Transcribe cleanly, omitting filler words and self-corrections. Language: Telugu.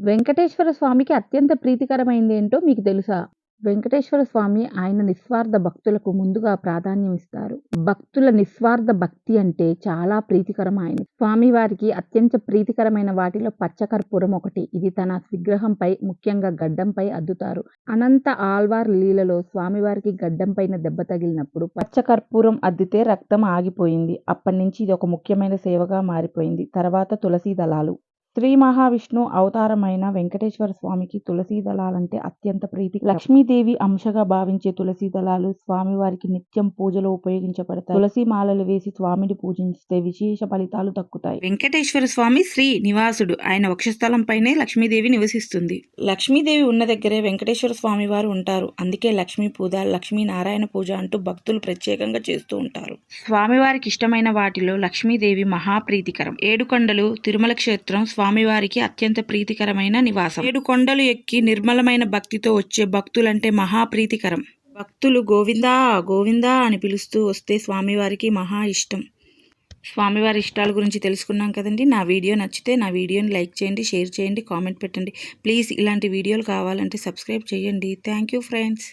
వెంకటేశ్వర స్వామికి అత్యంత ప్రీతికరమైందేంటో మీకు తెలుసా? వెంకటేశ్వర స్వామి ఆయన నిస్వార్థ భక్తులకు ముందుగా ప్రాధాన్యం ఇస్తారు. భక్తుల నిస్వార్థ భక్తి అంటే చాలా ప్రీతికరం ఆయన. స్వామివారికి అత్యంత ప్రీతికరమైన వాటిలో పచ్చకర్పూరం ఒకటి. ఇది తన విగ్రహంపై ముఖ్యంగా గడ్డంపై అద్దుతారు. అనంత ఆళ్వార్ లీలలో స్వామివారికి గడ్డం పైన దెబ్బ తగిలినప్పుడు పచ్చకర్పూరం అద్దితే రక్తం ఆగిపోయింది. అప్పటినుంచి ఇది ఒక ముఖ్యమైన సేవగా మారిపోయింది. తర్వాత తులసీ దళాలు. శ్రీ మహావిష్ణు అవతారమైన వెంకటేశ్వర స్వామికి తులసీ దళాలంటే అత్యంత ప్రీతి. లక్ష్మీదేవి అంశగా భావించే తులసీ దళాలు స్వామివారికి నిత్యం పూజలో ఉపయోగించబడతాయి. తులసి మాలలు వేసి స్వామిని పూజిస్తే విశేష ఫలితాలు దక్కుతాయి. వెంకటేశ్వర స్వామి శ్రీ నివాసుడు. ఆయన వక్షస్థలంపైనే లక్ష్మీదేవి నివసిస్తుంది. లక్ష్మీదేవి ఉన్న దగ్గరే వెంకటేశ్వర స్వామి వారు ఉంటారు. అందుకే లక్ష్మీ పూజ, లక్ష్మీనారాయణ పూజ అంటూ భక్తులు ప్రత్యేకంగా చేస్తూ ఉంటారు. స్వామివారికి ఇష్టమైన వాటిలో లక్ష్మీదేవి మహాప్రీతికరం. ఏడుకొండలు తిరుమల క్షేత్రం స్వామివారికి అత్యంత ప్రీతికరమైన నివాసం. 7 కొండలు ఎక్కి నిర్మలమైన భక్తితో వచ్చే భక్తులంటే మహాప్రీతికరం. భక్తులు గోవిందా గోవిందా అని పిలుస్తూ వస్తే స్వామివారికి మహా ఇష్టం. స్వామివారి ఇష్టాల గురించి తెలుసుకున్నాం కదండి. నా వీడియో నచ్చితే నా వీడియోని లైక్ చేయండి, షేర్ చేయండి, కామెంట్ పెట్టండి. ప్లీజ్ ఇలాంటి వీడియోలు కావాలంటే సబ్స్క్రైబ్ చేయండి. Thank you friends.